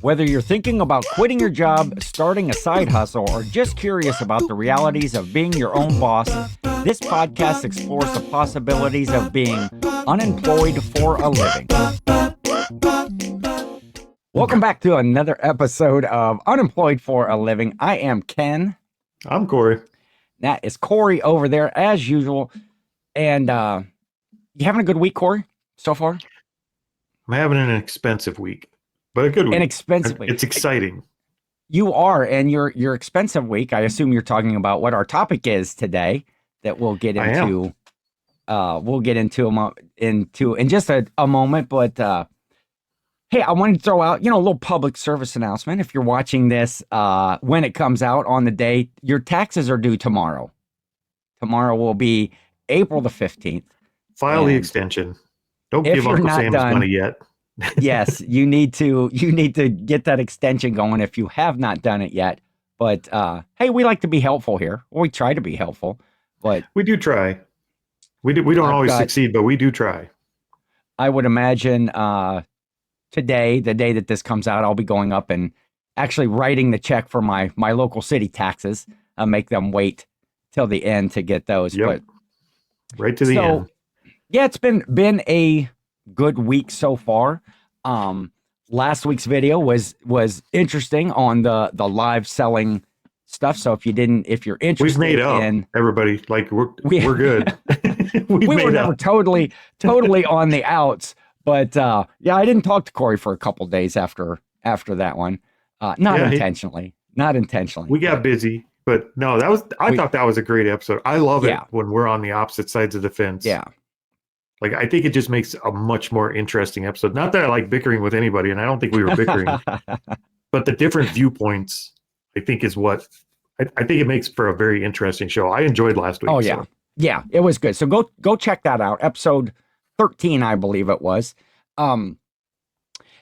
Whether you're thinking about quitting your job, starting a side hustle, or just curious about the realities of being your own boss, this podcast explores the possibilities of being unemployed for a living. Welcome back to another episode of Unemployed for a Living. I am Ken. I'm Cory. That is Cory over there as usual. And you having a good week, Cory, so far? I'm having an expensive week, but a good week. An expensive week. It's exciting. You are, and your expensive week, I assume you're talking about what our topic is today that we'll get into. We'll get into in just a moment, but hey, I wanted to throw out, a little public service announcement. If you're watching this when it comes out on the day, your taxes are due tomorrow. Tomorrow will be April the 15th. File the extension. Don't give Uncle Sam's money yet. Yes, you need to get that extension going if you have not done it yet. But hey, we like to be helpful here. We try to be helpful, but we do try. We don't always succeed, but we do try. I would imagine today, the day that this comes out, I'll be going up and actually writing the check for my local city taxes. I'll make them wait till the end to get those. Yep. But right to the end. Yeah, it's been a good week so far. Last week's video was interesting on the live selling stuff. So if you're interested, we've made up, everybody. Like we're good. we were never totally on the outs. But yeah, I didn't talk to Cory for a couple days after that one. Not intentionally. We got busy, but no, I thought that was a great episode. I love it when we're on the opposite sides of the fence. Yeah. Like, I think it just makes a much more interesting episode. Not that I like bickering with anybody, and I don't think we were bickering, but the different viewpoints, I think, is what I think it makes for a very interesting show. I enjoyed last week. Oh, yeah. So. Yeah, it was good. So go check that out. Episode 13, I believe it was. And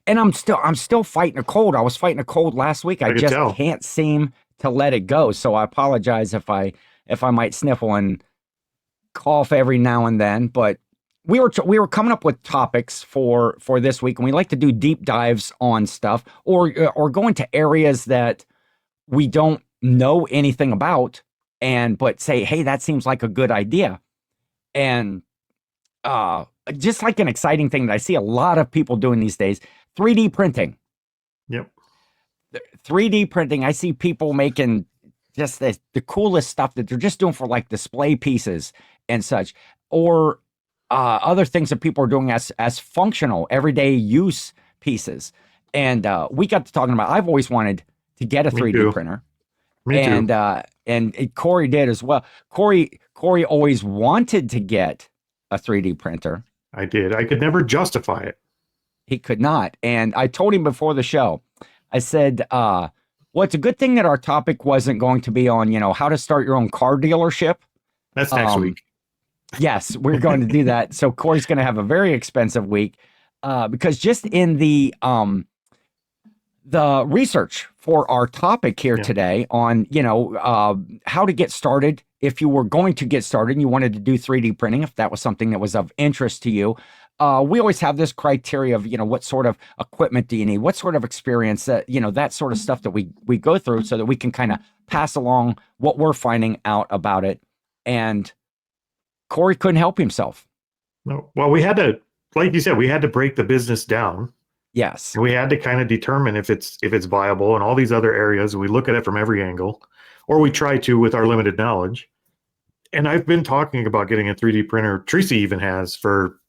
I'm still fighting a cold. I was fighting a cold last week. I just can't seem to let it go. So I apologize if I might sniffle and cough every now and then, but we were coming up with topics for this week, and we like to do deep dives on stuff or go into areas that we don't know anything about, but say, hey, that seems like a good idea. And just like an exciting thing that I see a lot of people doing these days, 3D printing. Yep. 3D printing. I see people making just the coolest stuff that they're just doing for like display pieces and such, or other things that people are doing as functional, everyday use pieces. And we got to talking about, I've always wanted to get a 3D printer. Me too. And Cory did as well. Cory always wanted to get a 3D printer. I did. I could never justify it. He could not. And I told him before the show, I said, well, it's a good thing that our topic wasn't going to be on, how to start your own car dealership. That's next week. Yes, we're going to do that. So Cory's going to have a very expensive week because just in the research for our topic here today on, how to get started. If you were going to get started and you wanted to do 3D printing, if that was something that was of interest to you, we always have this criteria of, what sort of equipment do you need? What sort of experience that, that sort of stuff that we go through so that we can kind of pass along what we're finding out about it. And Cory couldn't help himself. No. Well, we had to, like you said, we had to break the business down. Yes. And we had to kind of determine if it's viable and all these other areas. We look at it from every angle, or we try to with our limited knowledge. And I've been talking about getting a 3D printer. Tracy even has for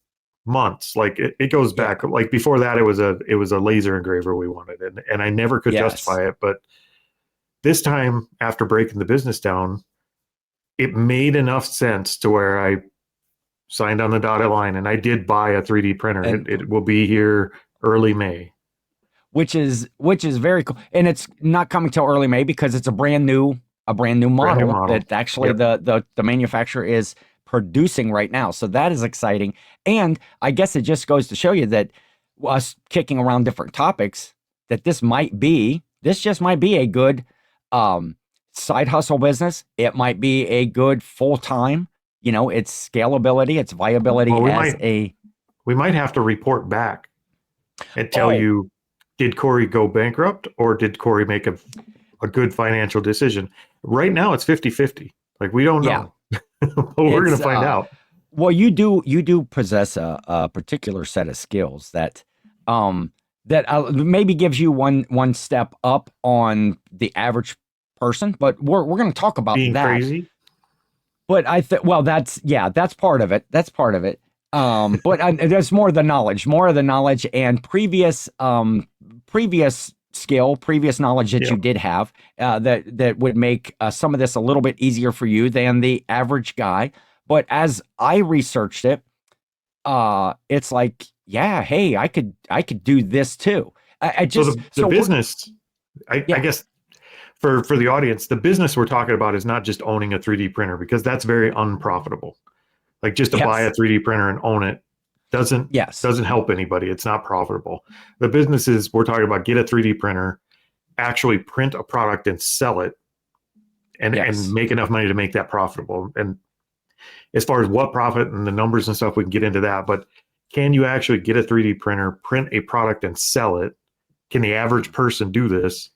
months. Like it goes back. Like before that, it was a laser engraver we wanted, and I never could justify it. But this time, after breaking the business down, it made enough sense to where I signed on the dotted line, and I did buy a 3D printer. It will be here early May, which is very cool. And it's not coming till early May because it's a brand new model that actually the manufacturer is producing right now. So that is exciting. And I guess it just goes to show you that us kicking around different topics, that this just might be a good side hustle business. It might be a good full-time, its scalability, its viability we might have to report back and tell you did Cory go bankrupt or did Cory make a good financial decision? Right now it's 50-50. Like we don't know. But we're going to find out. Well, you do possess a particular set of skills that maybe gives you one step up on the average person, but we're going to talk about Being that. crazy. But that's part of it. That's part of it. But there's more of the knowledge and previous skill, previous knowledge that you did have that would make some of this a little bit easier for you than the average guy. But as I researched it, it's like, yeah, hey, I could do this too. I just the business. I guess for the audience, the business we're talking about is not just owning a 3D printer, because that's very unprofitable. Like just to buy a 3D printer and own it doesn't help anybody. It's not profitable. The businesses we're talking about, get a 3D printer, actually print a product and sell it, and make enough money to make that profitable. And as far as what profit and the numbers and stuff, we can get into that. But can you actually get a 3D printer, print a product and sell it? Can the average person do this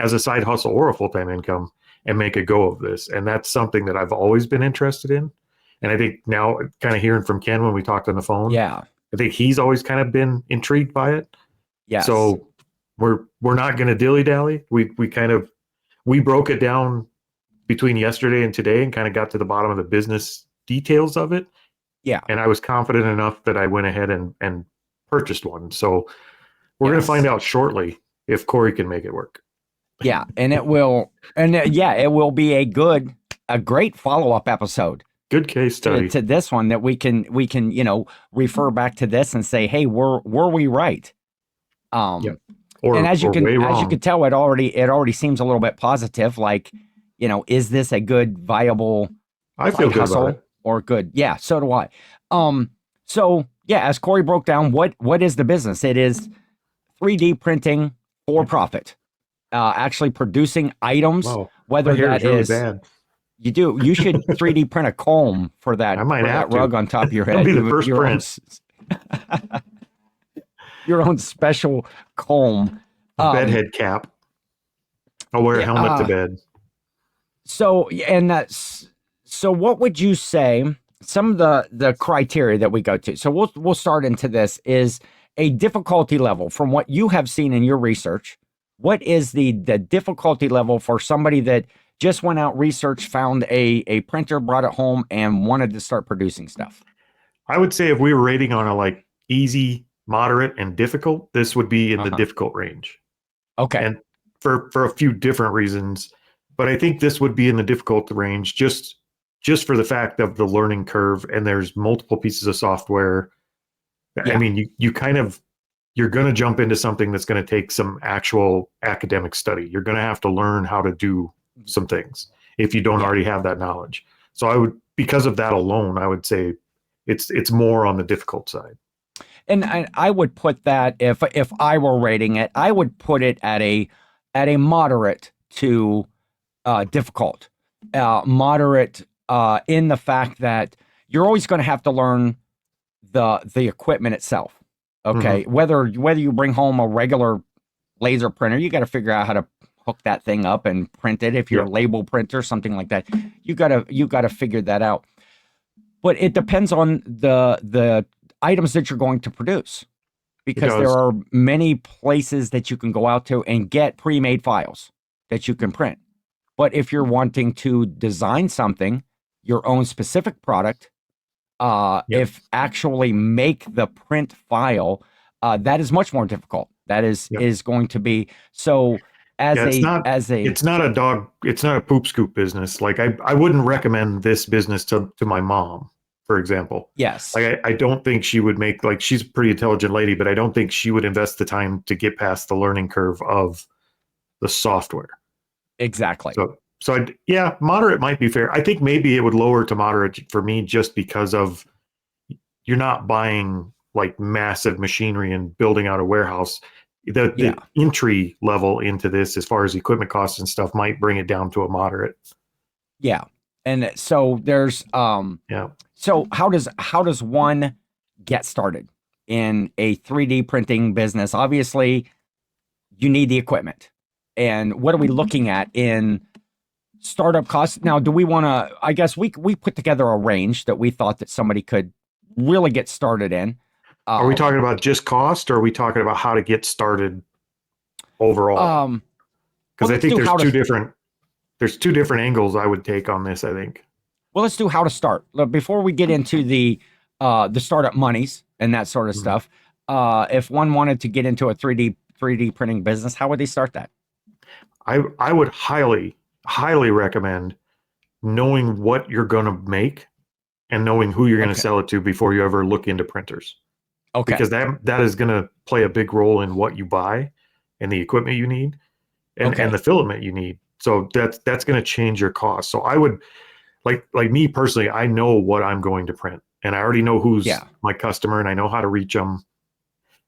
as a side hustle or a full-time income and make a go of this? And that's something that I've always been interested in. And I think now, kind of hearing from Ken when we talked on the phone, I think he's always kind of been intrigued by it. Yeah. So we're not going to dilly-dally. We broke it down between yesterday and today and kind of got to the bottom of the business details of it. Yeah. And I was confident enough that I went ahead and purchased one. So we're going to find out shortly if Cory can make it work. Yeah. And it will be a great follow-up episode. Good case study to this one that we can, refer back to this and say, hey, were we right? And as you can tell, it already seems a little bit positive. Like, is this a good, viable I feel good about it. Or good? Yeah, so do I. So yeah, as Cory broke down, what is the business? It is 3D printing for profit. Actually producing items, whether that is bad. You should 3D print a comb for that, rug on top of your head. That'll be the first print. Your own special comb. Bed head cap. I'll wear a helmet to bed. So what would you say some of the criteria that we go to? So we'll start into this is a difficulty level from what you have seen in your research. What is the difficulty level for somebody that just went out, researched, found a printer, brought it home, and wanted to start producing stuff? I would say if we were rating on a easy, moderate, and difficult, this would be in the difficult range. Okay. And for a few different reasons, but I think this would be in the difficult range just for the fact of the learning curve, and there's multiple pieces of software. Yeah. I mean, you're going to jump into something that's going to take some actual academic study. You're going to have to learn how to do some things if you don't already have that knowledge. So because of that alone, I would say it's more on the difficult side. And I would put that, if I were rating it, I would put it at a moderate to difficult. Moderate in the fact that you're always going to have to learn the equipment itself. Okay, whether you bring home a regular laser printer, you got to figure out how to hook that thing up and print it. If you're a label printer, something like that, you gotta figure that out. But it depends on the items that you're going to produce, because there are many places that you can go out to and get pre-made files that you can print. But if you're wanting to design something, your own specific product, if actually make the print file, that is much more difficult. That is going to be so. It's not a poop scoop business. Like I wouldn't recommend this business to my mom, for example. Yes. I don't think she would make, she's a pretty intelligent lady, but I don't think she would invest the time to get past the learning curve of the software. Exactly. So moderate might be fair. I think maybe it would lower to moderate for me, just because of you're not buying massive machinery and building out a warehouse. The entry level into this, as far as equipment costs and stuff, might bring it down to a moderate. Yeah. And so there's so how does one get started in a 3D printing business? Obviously, you need the equipment. And what are we looking at in startup costs? Now, do we want to, I guess we put together a range that we thought that somebody could really get started in. Are we talking about just cost, or are we talking about how to get started overall? Because well, I think there's two different angles I would take on this, I think. Well, let's do how to start. Before we get into the startup monies and that sort of stuff, if one wanted to get into a 3D printing business, how would they start that? I would highly recommend knowing what you're going to make and knowing who you're going to sell it to before you ever look into printers. Okay. Because that is going to play a big role in what you buy and the equipment you need and the filament you need. So that's going to change your cost. So I would like me personally, I know what I'm going to print and I already know who's my customer and I know how to reach them.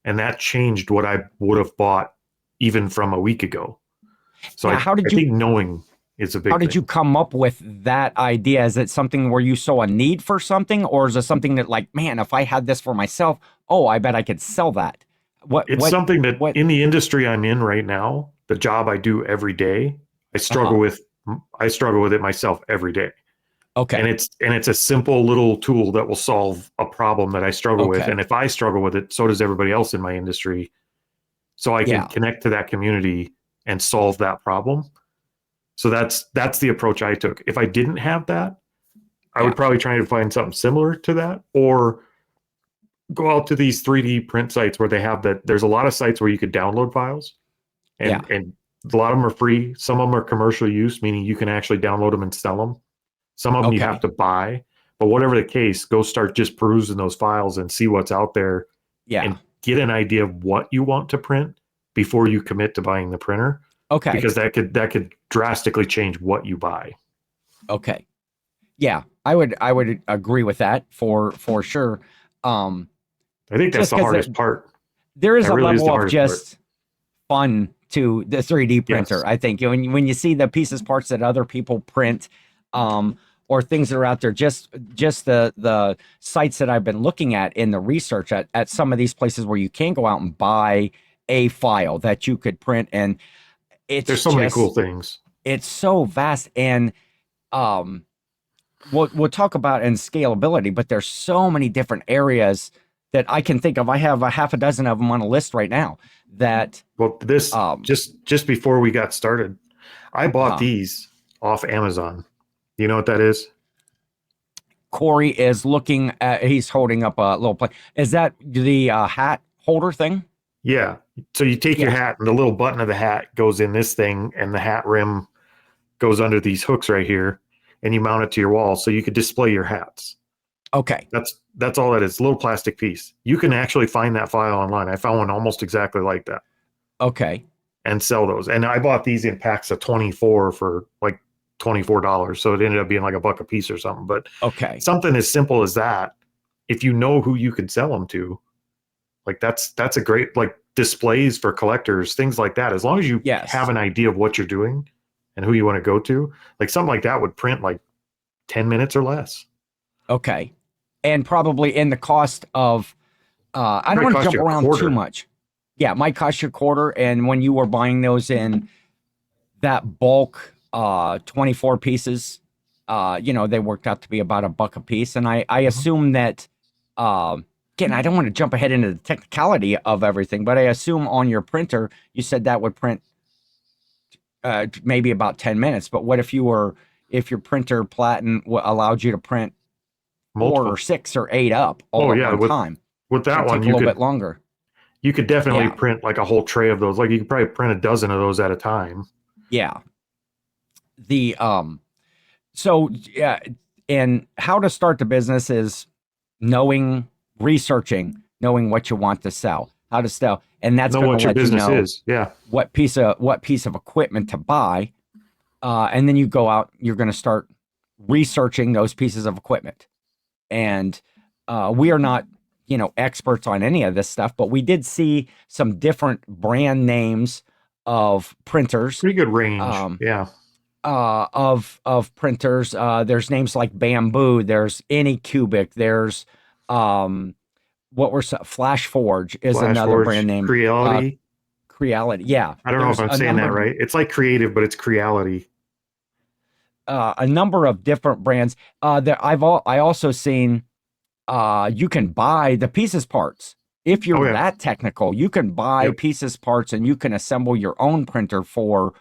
And that changed what I would have bought even from a week ago. So I think knowing is a big thing. How did you come up with that idea? Is it something where you saw a need for something, or is it something that like, man, if I had this for myself, oh, I bet I could sell that? Something that in the industry I'm in right now, the job I do every day, I struggle with it myself every day. Okay. And it's a simple little tool that will solve a problem that I struggle with. And if I struggle with it, so does everybody else in my industry. So I can connect to that community and solve that problem. So that's the approach I took. If I didn't have that, I would probably try to find something similar to that, or go out to these 3D print sites where they have that. There's a lot of sites where you could download files, and a lot of them are free. Some of them are commercial use, meaning you can actually download them and sell them. Some of them you have to buy, but whatever the case, go start just perusing those files and see what's out there and get an idea of what you want to print before you commit to buying the printer. Okay. Because that could drastically change what you buy. Okay. Yeah, I would agree with that for sure. I think that's the hardest part. There is a level of just fun to the 3D printer. Yes. I think when you see the pieces, parts that other people print, or things that are out there, just the sites that I've been looking at in the research at some of these places where you can go out and buy a file that you could print, and there's so many cool things. It's so vast, and we'll talk about in scalability, but there's so many different areas that I can think of. I have a half a dozen of them on a list right now. This just before we got started, I bought these off Amazon. You know what that is? Cory is looking at. He's holding up a little plate. Is that the hat holder thing? Yeah. So you take your hat and the little button of the hat goes in this thing and the hat rim goes under these hooks right here and you mount it to your wall so you could display your hats. Okay. That's all that is. A little plastic piece. You can actually find that file online. I found one almost exactly like that. Okay. And sell those. And I bought these in packs of 24 for like $24. So it ended up being like $1 a piece or something. But something as simple as that, if you know who you can sell them to, like that's a great, like, displays for collectors, things like that. As long as you have an idea of what you're doing and who you want to go to, like something like that would print like 10 minutes or less. Okay. And probably in the cost of, I don't want to jump around too much. Yeah, it might cost you $0.25. And when you were buying those in that bulk, 24 pieces, they worked out to be about $1 a piece. And I assume that, again, I don't want to jump ahead into the technicality of everything, but I assume on your printer, you said that would print maybe about 10 minutes. But what if your printer Platin allowed you to print multiple, 4 or 6 or 8 up all at one time? With that one, a little bit longer. You could definitely print like a whole tray of those. Like you could probably print a dozen of those at a time. Yeah. And how to start the business is researching, knowing what you want to sell, how to sell, and that's going to let you know what piece of equipment to buy, and then you go out. You're going to start researching those pieces of equipment, and we are not experts on any of this stuff, but we did see some different brand names of printers. Pretty good range, of printers. There's names like Bamboo. There's Anycubic. There's Flash Forge is another brand name. Creality. Reality. Yeah. I don't know if I'm saying that right. It's like creative, but it's creality. A number of different brands. I also seen you can buy the pieces parts. If you're that technical, you can buy pieces parts and you can assemble your own printer for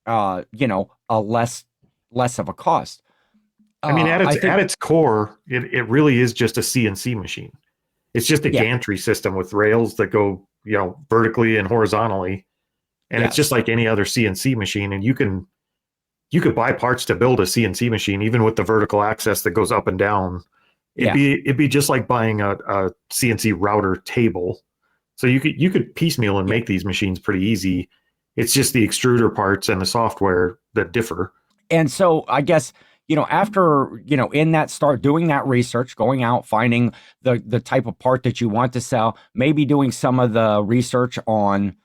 a less of a cost. I mean, at its core, it really is just a CNC machine. It's just a gantry system with rails that go, vertically and horizontally. And it's just like any other CNC machine. And you could buy parts to build a CNC machine, even with the vertical axis that goes up and down. It'd be just like buying a CNC router table. So you could piecemeal and make these machines pretty easy. It's just the extruder parts and the software that differ. And so I guess, after, in that, start doing that research, going out, finding the type of part that you want to sell, maybe doing some of the research on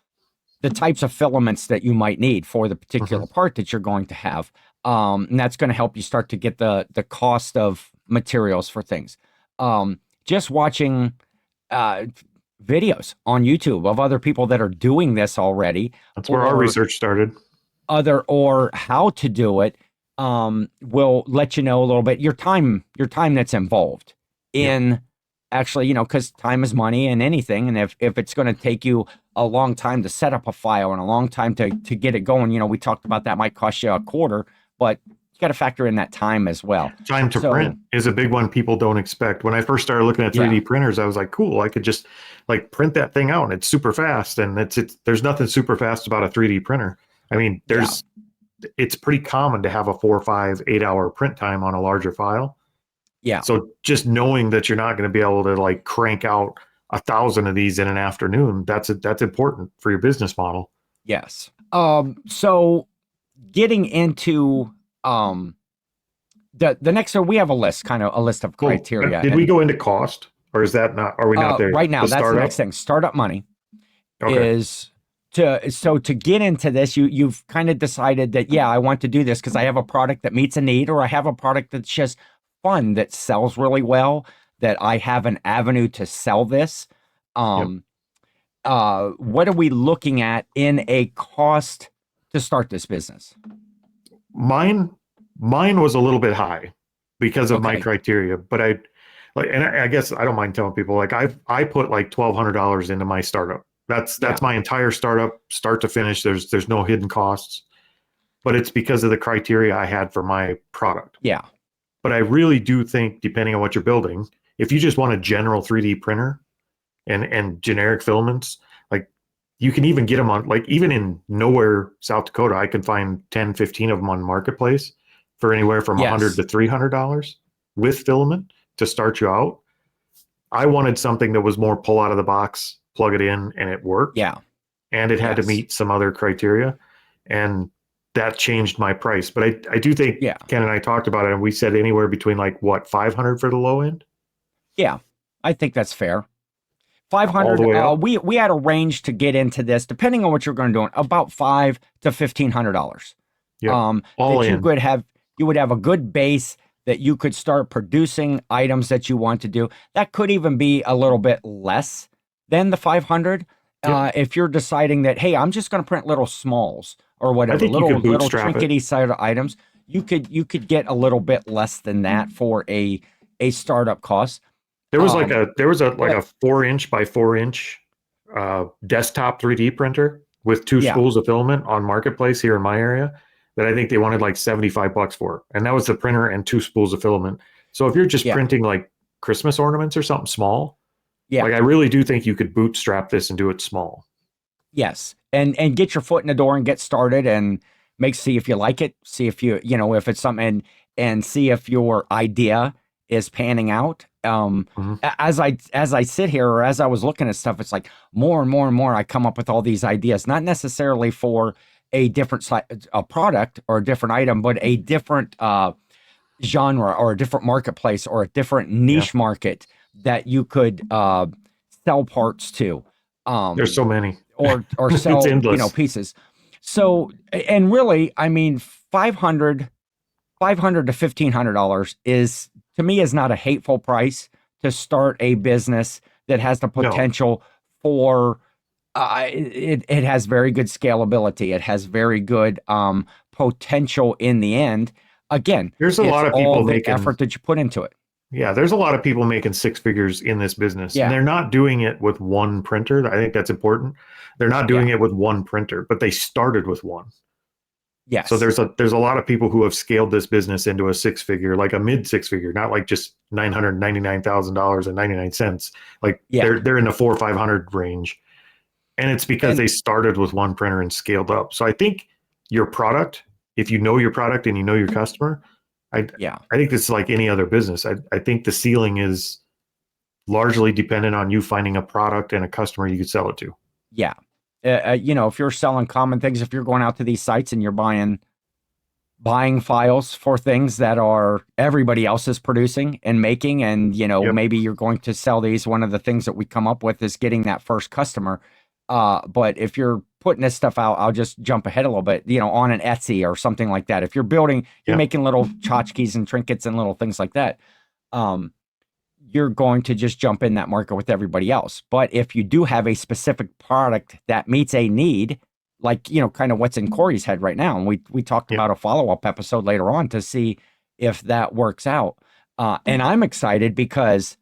the types of filaments that you might need for the particular part that you're going to have. And that's going to help you start to get the cost of materials for things. Just watching videos on YouTube of other people that are doing this already. That's where our research started. Or how to do it will let you know a little bit your time that's involved in actually, because time is money in anything. And if it's going to take you a long time to set up a file and a long time to get it going, we talked about that might cost you a quarter, but you got to factor in that time as well. Time to print is a big one people don't expect. When I first started looking at 3D printers, I was like, cool, I could just print that thing out and it's super fast. And there's nothing super fast about a 3D printer. I mean, it's pretty common to have a 4, 5, 8 hour print time on a larger file. Yeah. So just knowing that you're not going to be able to crank out 1,000 of these in an afternoon, that's important for your business model. Yes. So getting into the next, so we have a list of criteria. Did we go into cost, or is that not? Are we not there right now? That's the next thing. Startup money is. To get into this, you've kind of decided that, I want to do this because I have a product that meets a need, or I have a product that's just fun, that sells really well, that I have an avenue to sell this. What are we looking at in a cost to start this business? Mine was a little bit high because of my criteria, but I guess I don't mind telling people, I put $1,200 into my startup. That's my entire startup, start to finish. There's no hidden costs, but it's because of the criteria I had for my product. Yeah. But I really do think, depending on what you're building, if you just want a general 3D printer and generic filaments, you can even get them on, even in nowhere, South Dakota, I can find 10, 15 of them on Marketplace for anywhere from $100 to $300 with filament to start you out. I wanted something that was more pull out of the box, plug it in, and it worked. Yeah. And it had to meet some other criteria. And that changed my price. But I do think Ken and I talked about it, and we said anywhere between $500 for the low end? Yeah, I think that's fair. 500. We had a range to get into this, depending on what you're going to do, about $500 to $1,500. Yeah, all in. You would have a good base that you could start producing items that you want to do. That could even be a little bit less than the 500. If you're deciding that, hey, I'm just going to print little smalls or whatever, little trinkety side items, you could get a little bit less than that for a startup cost. There was a 4-inch by 4-inch desktop 3D printer with 2 spools of filament on Marketplace here in my area that I think they wanted $75 for, and that was the printer and 2 spools of filament. So if you're just printing Christmas ornaments or something small, I really do think you could bootstrap this and do it small. Yes, and get your foot in the door and get started and see if you like it, see if if it's something, and see if your idea is panning out. As I sit here, or as I was looking at stuff, it's more and more and more I come up with all these ideas, not necessarily for a different a product or a different item, but a different genre or a different marketplace or a different niche market that you could sell parts to. There's so many. Or sell pieces. So, and really, I mean, $500 to $1,500 is, to me, is not a hateful price to start a business that has the potential for It has very good scalability. It has very good potential in the end. Again, There's a it's lot of all people the making, effort that you put into it. yeah, there's a lot of people making six figures in this business, and Yeah, they're not doing it with one printer. I think that's important. They're not doing yeah, it with one printer, but they started with one. So yes, there's a lot of people who have scaled this business into a six figure, like a mid six figure, not like just $999,000 and 99 cents. Like yeah. they're in the 400 or 500 range, and it's because And they started with one printer and scaled up. So I think your product, if you know your product and you know your customer, I yeah, I think it's like any other business. I think the ceiling is largely dependent on you finding a product and a customer you could sell it to. yeah. If you're selling common things, if you're going out to these sites and you're buying files for things that are everybody else is producing and making, and Yep. maybe you're going to sell these, one of the things that we come up with is getting that first customer. But if you're putting this stuff out, I'll just jump ahead a little bit, on an Etsy or something like that. If you're Yep. making little tchotchkes and trinkets and little things like that, um you're going to just jump in that market with everybody else. But if you do have a specific product that meets a need, like, kind of what's in Cory's head right now, and we talked Yep. about a follow-up episode later on to see if that works out. And I'm excited because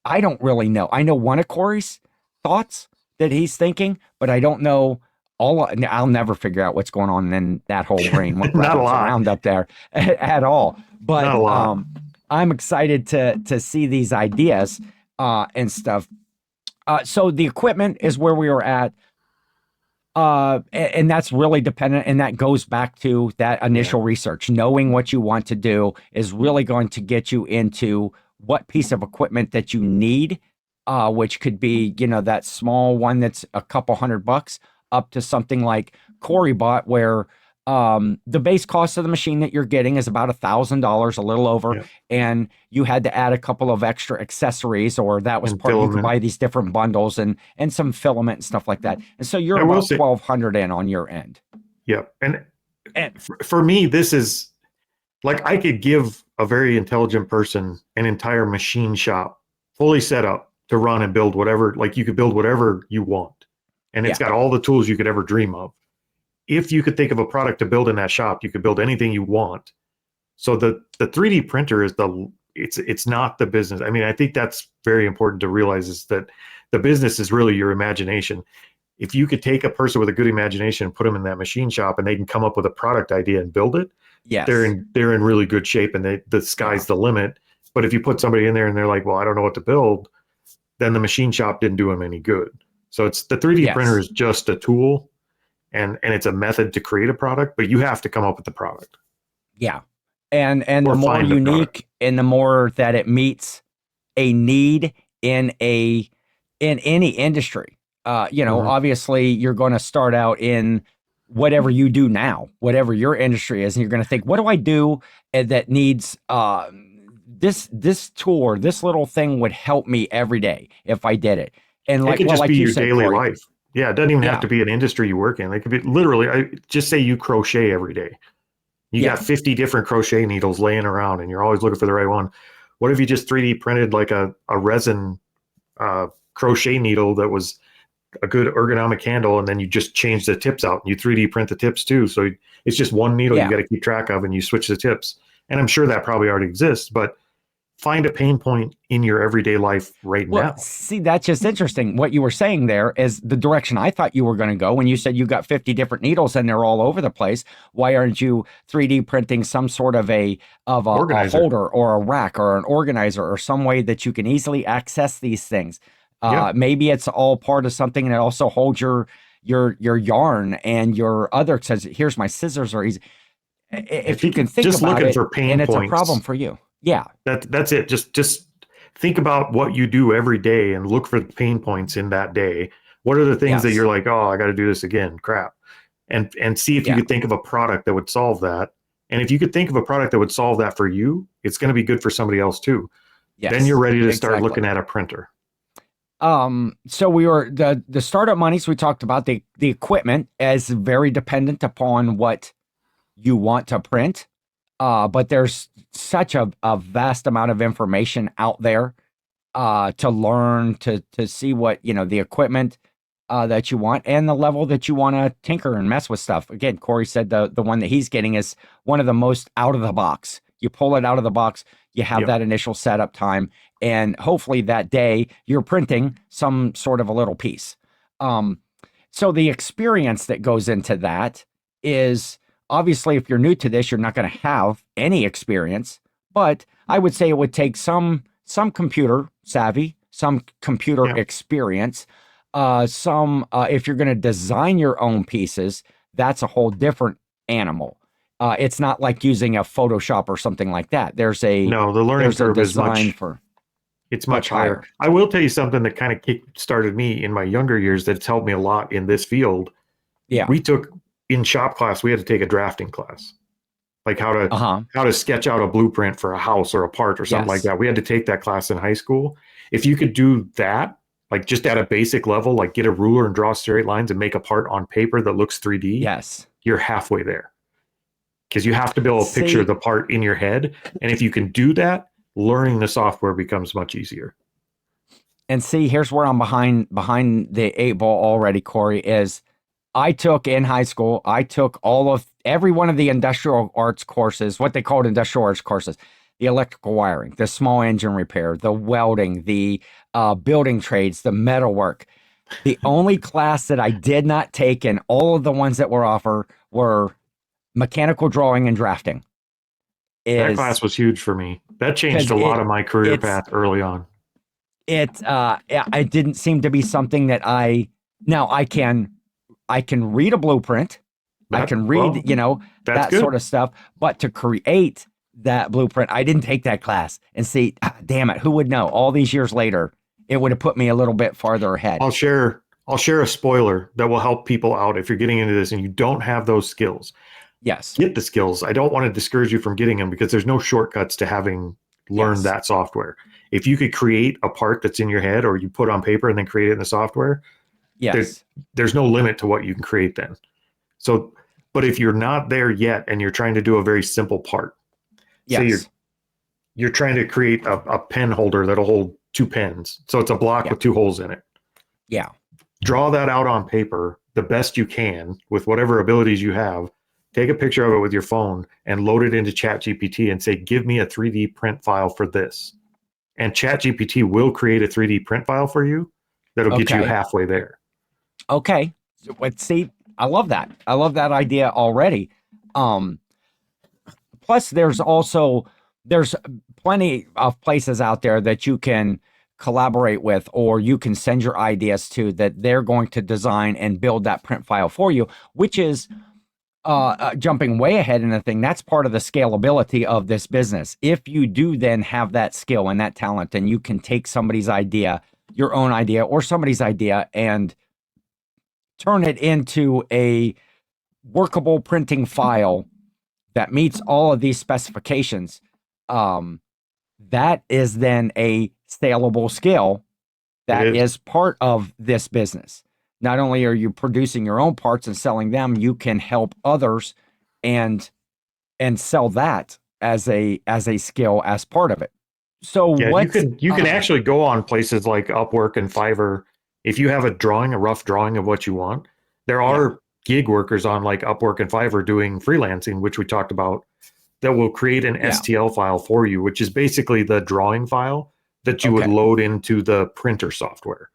I don't really know. I know one of Cory's thoughts that he's thinking, but I don't know I'll never figure out what's going on in that whole brain, what Not a rattles lot. around up there at all. Not But a lot. I'm excited to see these ideas and stuff. So the equipment is where we were at. And that's really dependent, and that goes back to that Yeah. initial research. Knowing what you want to do is really going to get you into what piece of equipment that you need, which could be, that small one that's a couple $100 up to something like Cory bought, where the base cost of the machine that you're getting is about $1,000, a little over, Yeah. and you had to add a couple of extra accessories, or that was And part, you could filament. buy these different bundles and some filament and stuff like that. And so you're I will about say, 1,200 in on your end. yeah. And And for me, this is like I could give a very intelligent person an entire machine shop fully set up to run and build whatever, like you could build whatever you want. And it's yeah, got all the tools you could ever dream of. If you could think of a product to build in that shop, you could build anything you want. So the 3D printer is it's not the business. I mean, I think that's very important to realize, is that the business is really your imagination. If you could take a person with a good imagination and put them in that machine shop and they can come up with a product idea and build it, yes, they're in really good shape, and the yeah, sky's the limit. But if you put somebody in there and they're like, well, I don't know what to build, then the machine shop didn't do them any good. So it's the 3D printer yes, is just a tool, and it's a method to create a product, but you have to come up with the product yeah. And the or more find the product. unique and the more that it meets a need in any industry. Mhm. Obviously you're going to start out in whatever you do now, whatever your industry is, and you're going to think, what do I do that needs this tool or this little thing would help me every day if I did it. And It could just like be you your said, daily Cory, life. Yeah, it doesn't even have yeah, to be an industry you work in. It could be literally, just say you crochet every day. You got yeah, 50 different crochet needles laying around and you're always looking for the right one. What if you just 3D printed like a resin crochet needle that was a good ergonomic handle, and then you just change the tips out and you 3D print the tips too. So it's just one needle you yeah. got to keep track of, and you switch the tips. And I'm sure that probably already exists, but find a pain point in your everyday life right Well, now. see, that's just interesting. What you were saying there is the direction I thought you were going to go when you said you got 50 different needles and they're all over the place. Why aren't you 3D printing some sort of a Organizer. holder or a rack or an organizer or some way that you can easily access these things? Yep. Maybe it's all part of something and it also holds your yarn and your other says, here's my scissors, or easy. If If you you can could think just about looking it for pain and it's a problem points, for you. Yeah. that's it. Just think about what you do every day and look for the pain points in that day. What are the things that Yes. you're like, oh, I got to do this again? Crap. And see if you Yeah. could think of a product that would solve that. And if you could think of a product that would solve that for you, it's going to be good for somebody else too. Then you're Yes. ready to start Exactly. looking at a printer. So we were the startup monies we talked about, the equipment is very dependent upon what you want to print. But there's such a vast amount of information out there to learn, to see what, the equipment. that you want and the level that you want to tinker and mess with stuff. Again, Cory said the one that he's getting is one of the most out of the box. You pull it out of the box, you have that initial setup time, and hopefully that day you're printing some sort of a little piece. So the experience that goes into that is, obviously, if you're new to this, you're not going to have any experience, but I would say it would take some computer savvy, some computer experience, if you're going to design your own pieces, that's a whole different animal. It's not like using a Photoshop or something like that. There's a no, the learning curve is much higher. I will tell you something that kind of started me in my younger years that's helped me a lot in this field. Yeah. We took in shop class, we had to take a drafting class, like how to sketch out a blueprint for a house or a part or something like that. We had to take that class in high school. If you could do that, like just at a basic level, like get a ruler and draw straight lines and make a part on paper that looks 3D, you're halfway there. Because you have to be able to picture the part in your head. And if you can do that, learning the software becomes much easier. And see, here's where I'm behind the 8 ball already, Cory, is I took in high school, every one of the industrial arts courses, what they called industrial arts courses, the electrical wiring, the small engine repair, the welding, the building trades, the metalwork. The only class that I did not take in all of the ones that were offered were mechanical drawing and drafting. That class was huge for me. That changed a lot of my career path early on. It didn't seem to be something that I can read a blueprint. I can read, that good. sort of stuff. But to create that blueprint, I didn't take that class. And see, damn it, who would know? All these years later, it would have put me a little bit farther ahead. I'll share a spoiler that will help people out if you're getting into this and you don't have those skills. Yes. Get the skills. I don't want to discourage you from getting them because there's no shortcuts to having learned that software. If you could create a part that's in your head or you put on paper and then create it in the software, there's no limit to what you can create then. So, but if you're not there yet and you're trying to do a very simple part, say you're trying to create a pen holder that'll hold 2 pens. So it's a block with 2 holes in it. Yeah. Draw that out on paper the best you can with whatever abilities you have. Take a picture of it with your phone and load it into ChatGPT and say, give me a 3D print file for this. And ChatGPT will create a 3D print file for you that'll get you halfway there. Okay. Let's see. I love that. I love that idea already. Plus, there's plenty of places out there that you can collaborate with, or you can send your ideas to, that they're going to design and build that print file for you, which is jumping way ahead in the thing. That's part of the scalability of this business. If you do then have that skill and that talent, and you can take somebody's idea, your own idea or somebody's idea, and turn it into a workable printing file that meets all of these specifications, that is then a saleable skill that is part of this business. Not only are you producing your own parts and selling them, you can help others and sell that as a skill as part of it. So you can actually go on places like Upwork and Fiverr. If you have a rough drawing of what you want, there are gig workers on like Upwork and Fiverr doing freelancing, which we talked about, that will create an STL file for you, which is basically the drawing file that you would load into the printer software.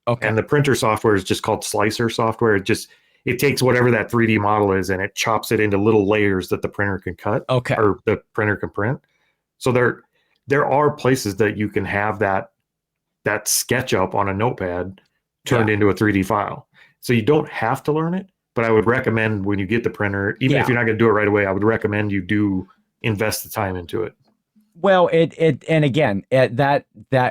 Okay. And the printer software is just called slicer software. It takes whatever that 3D model is and it chops it into little layers that the printer can cut. Okay. Or the printer can print. So there are places that you can have that SketchUp on a notepad turned into a 3D file. So you don't have to learn it, but I would recommend when you get the printer, even if you're not going to do it right away, I would recommend you do invest the time into it. Well, and again, that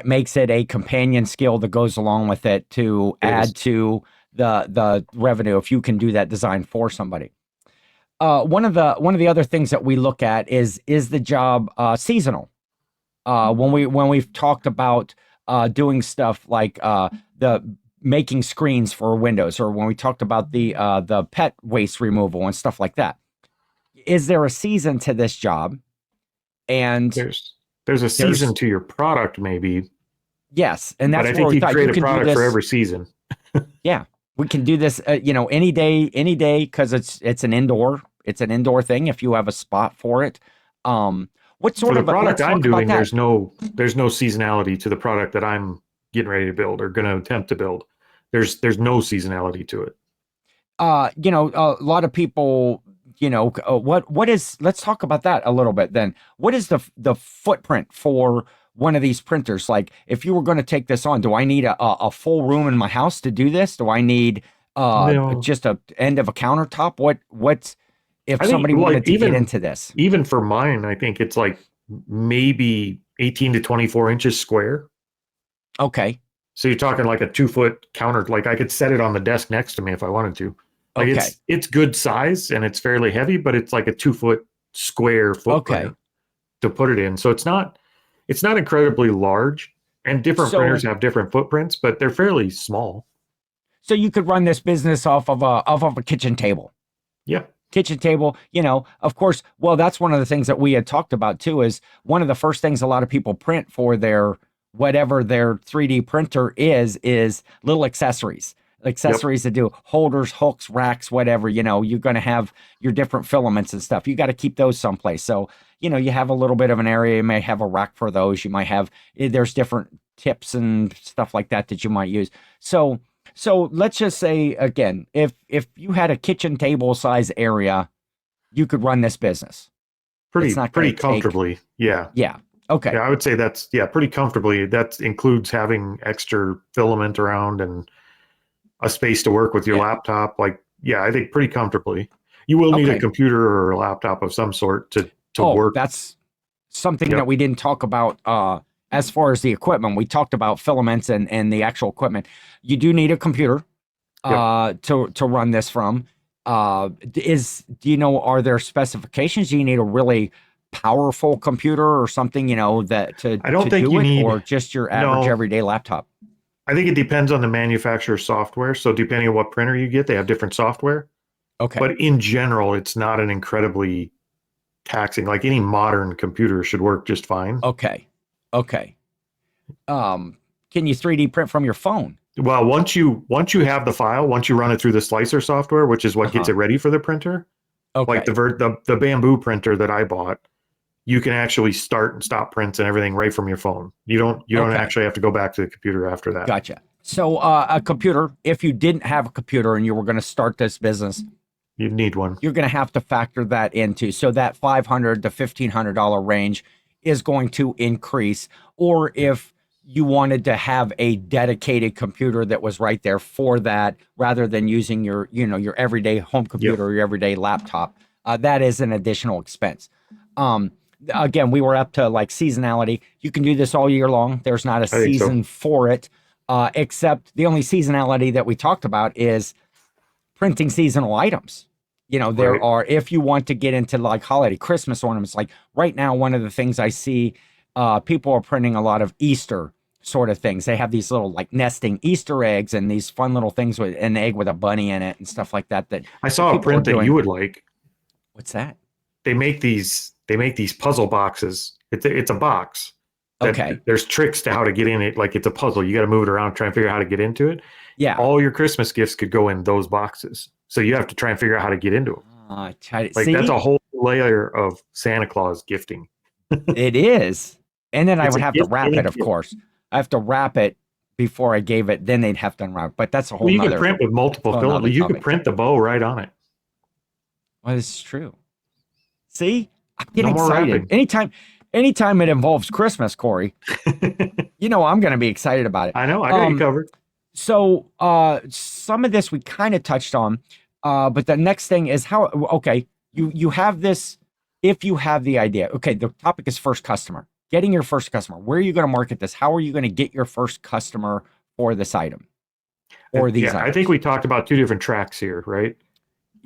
makes it a companion skill that goes along with it to add to the revenue if you can do that design for somebody. One of the other things that we look at is the job seasonal. When we've talked about doing stuff like the making screens for windows, or when we talked about the pet waste removal and stuff like that, is there a season to this job? And there's a season to your product, maybe. Yes, and that's but I think you create a product for every season. We can do this, any day, because it's an indoor thing. If you have a spot for it, what For sort the of product let's I'm talk about doing, that. there's no seasonality to the product that I'm getting ready to build or going to attempt to build. There's no seasonality to it. A lot of people, what is, let's talk about that a little bit then. What is the footprint for one of these printers? Like, if you were going to take this on, do I need a full room in my house to do this? Do I need No, just a end of a countertop? What's if I think somebody wanted like to get into this? even for mine, I think it's like maybe 18 to 24 inches square. Okay. So you're talking like a 2 foot counter. Like I could set it on the desk next to me if I wanted to. Like Okay. it's good size and it's fairly heavy, but it's like a 2 foot square Okay. footprint to put it in. So it's not incredibly large. And different printers So have different footprints, but they're fairly small. so you could run this business off of a kitchen table. Yeah. Kitchen table, of course. Well, that's one of the things that we had talked about too, is one of the first things a lot of people print for their whatever their 3D printer is little Yep. accessories to do holders, hooks, racks, whatever. You're going to have your different filaments and stuff. You got to keep those someplace. So, you have a little bit of an area. You may have a rack for those. You might have, there's different tips and stuff like that you might use. So let's just say again, if you had a kitchen table size area, you could run this business. It's not going Pretty to take. comfortably. Yeah. Yeah. Okay. Yeah, I would say that's pretty comfortably. That includes having extra filament around and a space to work with your Yeah. laptop. Like, yeah, I think pretty comfortably. You will need a Okay. computer or a laptop of some sort to Oh, work. that's something that Yep. we didn't talk about as far as the equipment. We talked about filaments and the actual equipment. You do need a computer Yep. to run this from. Are there specifications? Do you need a really powerful computer or something, that I don't to think do you it, need, or just your average no, everyday laptop? I think it depends on the manufacturer's software. So depending on what printer you get, they have different software. Okay. But in general, it's not an incredibly taxing. Like any modern computer should work just fine. Okay. Okay. Can you 3D print from your phone? Well, once you have the file, once you run it through the slicer software, which is what gets Uh-huh. it ready for the printer, like Okay. the bamboo printer that I bought, you can actually start and stop prints and everything right from your phone. You don't Okay. actually have to go back to the computer after that. Gotcha. So a computer, if you didn't have a computer and you were going to start this business, You need one. you're going to have to factor that into. So that $500 to $1,500 range is going to increase. Or if you wanted to have a dedicated computer that was right there for that, rather than using your everyday home computer or your everyday laptop, that is an additional expense. Um, Again, we were up to like seasonality. You can do this all year long. There's not a I think so. season for it, except the only seasonality that we talked about is printing seasonal items. There Right. are, if you want to get into like holiday Christmas ornaments, like right now, one of the things I see, people are printing a lot of Easter sort of things. They have these little like nesting Easter eggs and these fun little things with an egg with a bunny in it and stuff like that. That I saw a people are print that you doing. would like. What's that? They make these puzzle boxes. It's a box that Okay. there's tricks to how to get in it. Like it's a puzzle. You got to move it around, try and figure out how to get into it. Yeah. All your Christmas gifts could go in those boxes. So you have to try and figure out how to get into them. Like See, that's a whole layer of Santa Claus gifting. it is. And then I It's would a have to gift wrap and a it, of gift. course. I have to wrap it before I gave it. Then they'd have to unwrap. But that's a whole Well, you can nother. print with multiple Well, filaments. another You could topic. print the bow right on it. Well, this is true. See, I'm No getting more excited. wrapping. Anytime it involves Christmas, Corey, I'm going to be excited about it. I know. I got you covered. So some of this we kind of touched on, but the next thing is how. Okay, you have this. If you have the idea, okay, the topic is first customer. Getting your first customer. Where are you going to market this? How are you going to get your first customer for this item or these Yeah, items? I think we talked about two different tracks here, right?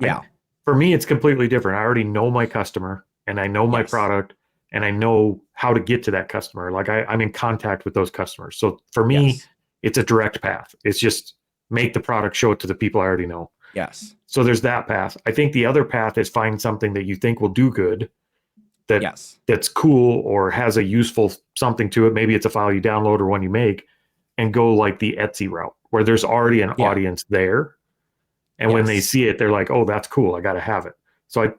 Yeah. For me, it's completely different. I already know my customer and I know my Yes. product and I know how to get to that customer. Like I'm in contact with those customers. So for me, Yes. it's a direct path. It's just make the product, show it to the people I already know. Yes. So there's that path. I think the other path is find something that you think will do good, Yes. that's cool or has a useful something to it. Maybe it's a file you download or one you make, and go like the Etsy route where there's already an Yeah. audience there. And when they see it, they're like, oh, that's cool. I got to have it. So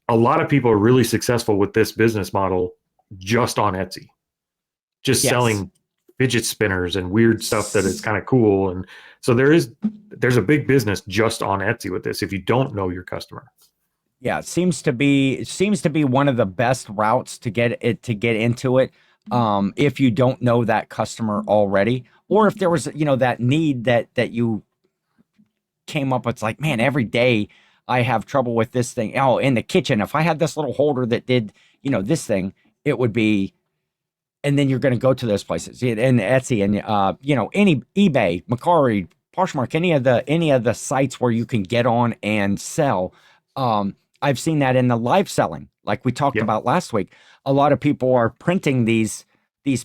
a lot of people are really successful with this business model just on Etsy, just selling fidget spinners and weird stuff that is kind of cool. And so there's a big business just on Etsy with this if you don't know your customer. Yeah, it seems to be one of the best routes to get into it. If you don't know that customer already, or if there was, that need that you came up with, like, man, every day I have trouble with this thing. Oh, in the kitchen, if I had this little holder that did, this thing, it would be. And then you're going to go to those places and Etsy and any eBay, Macari, Poshmark, any of the sites where you can get on and sell. I've seen that in the live selling, like we talked about last week. A lot of people are printing these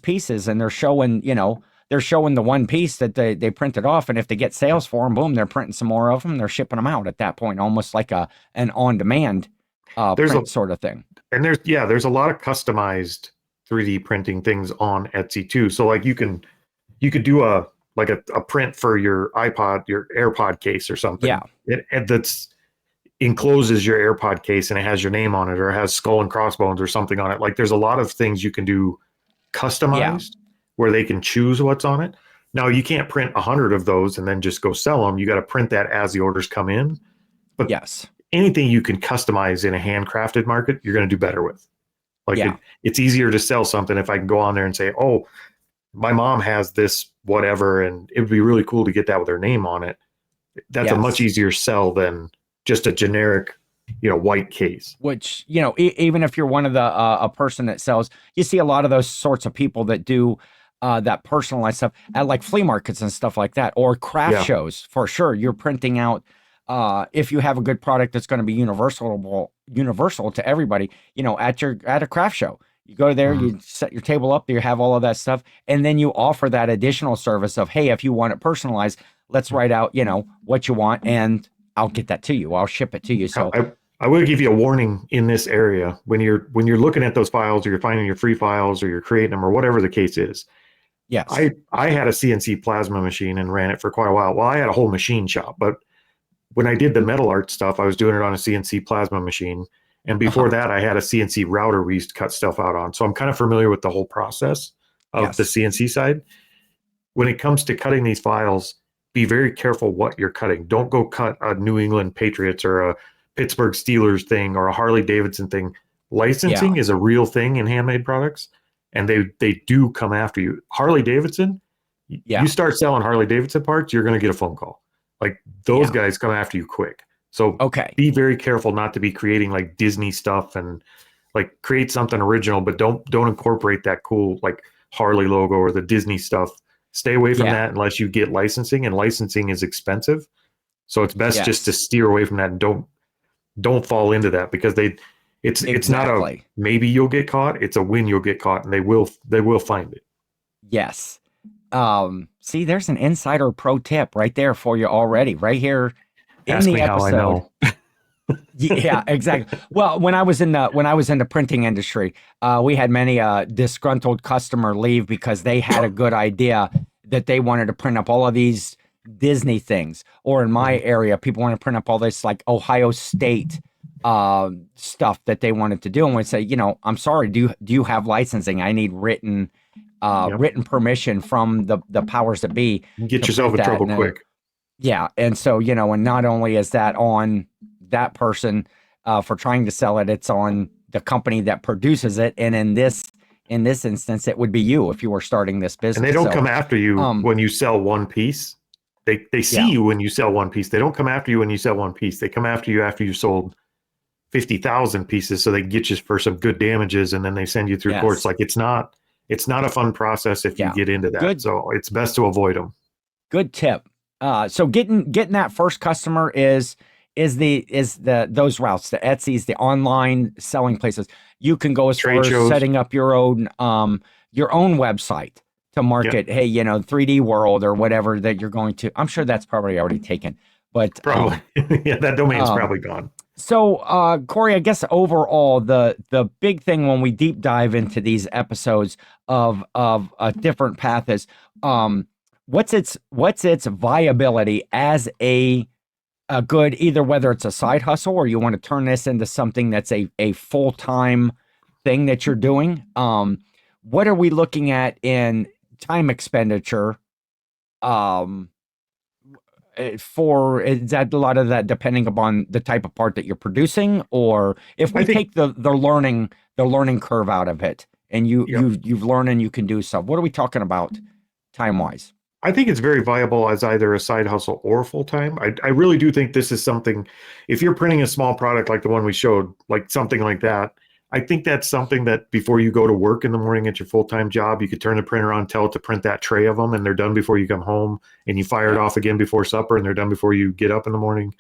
pieces, and they're showing the one piece that they printed off, and if they get sales for them, boom, they're printing some more of them. They're shipping them out at that point, almost like an on-demand print sort of thing. And there's a lot of customized 3D printing things on Etsy too. So like you could do a print for your iPod, your AirPod case or something. Yeah. That's encloses your AirPod case and it has your name on it, or it has skull and crossbones or something on it. Like there's a lot of things you can do customized where they can choose what's on it. Now you can't print 100 of those and then just go sell them. You got to print that as the orders come in. But anything you can customize in a handcrafted market, you're going to do better with. Like it's easier to sell something if I can go on there and say, oh, my mom has this whatever, and it would be really cool to get that with her name on it. That's a much easier sell than just a generic, white case. Which, even if you're one of the a person that sells, you see a lot of those sorts of people that do that personalized stuff at like flea markets and stuff like that, or craft shows. For sure, you're printing out. If you have a good product that's going to be universal to everybody, at a craft show, you go there, you set your table up, you have all of that stuff, and then you offer that additional service of, hey, if you want it personalized, let's write out, what you want, and I'll get that to you. I'll ship it to you. So I will give you a warning in this area when you're looking at those files, or you're finding your free files, or you're creating them, or whatever the case is. Yes, I had a CNC plasma machine and ran it for quite a while. Well, I had a whole machine shop, but when I did the metal art stuff, I was doing it on a CNC plasma machine. And before that, I had a CNC router we used to cut stuff out on. So I'm kind of familiar with the whole process of the CNC side. When it comes to cutting these files, be very careful what you're cutting. Don't go cut a New England Patriots or a Pittsburgh Steelers thing or a Harley Davidson thing. Licensing is a real thing in handmade products, and they do come after you. Harley Davidson, you start selling Harley Davidson parts, you're going to get a phone call. Like those guys come after you quick. So be very careful not to be creating like Disney stuff, and like create something original, but don't incorporate that cool like Harley logo or the Disney stuff. Stay away from that unless you get licensing, and licensing is expensive. So it's best just to steer away from that, and don't fall into that, because it's not a maybe you'll get caught, it's a when you'll get caught, and they will find it. Yes. See, there's an insider pro tip right there for you already, right here in Ask the me episode. How I know. Yeah, exactly. Well, when I was in the printing industry, we had many disgruntled customer leave because they had a good idea that they wanted to print up all of these Disney things, or in my area, people want to print up all this like Ohio State stuff that they wanted to do, and we'd say, I'm sorry, do you have licensing? I need written permission from the powers that be. Get yourself in trouble quick. Yeah, and so and not only is that on that person for trying to sell it, it's on the company that produces it, and in this instance, it would be you if you were starting this business. And they don't come after you when you sell one piece. They see you when you sell one piece. They don't come after you when you sell one piece. They come after you after you sold 50,000 pieces, so they get you for some good damages, and then they send you through courts. Like it's not a fun process if you get into that. So it's best to avoid them. Good tip. So getting that first customer is those routes, the Etsy's, the online selling places. You can go as far as setting up your own website to market. Hey, 3D World or whatever that you're going to. I'm sure that's probably already taken, but probably that domain's probably gone. So, Cory, I guess overall, the big thing when we deep dive into these episodes of a different path is, what's its viability as a a good, either whether it's a side hustle or you want to turn this into something that's a full-time thing that you're doing. What are we looking at in time expenditure? For is that a lot of that depending upon the type of part that you're producing, or if we take the learning curve out of it and you've learned and you can do stuff, what are we talking about time wise? I think it's very viable as either a side hustle or full time. I really do think this is something, if you're printing a small product like the one we showed, like something like that, I think that's something that before you go to work in the morning at your full-time job, you could turn the printer on, tell it to print that tray of them, and they're done before you come home, and you fire it off again before supper, and they're done before you get up in the morning.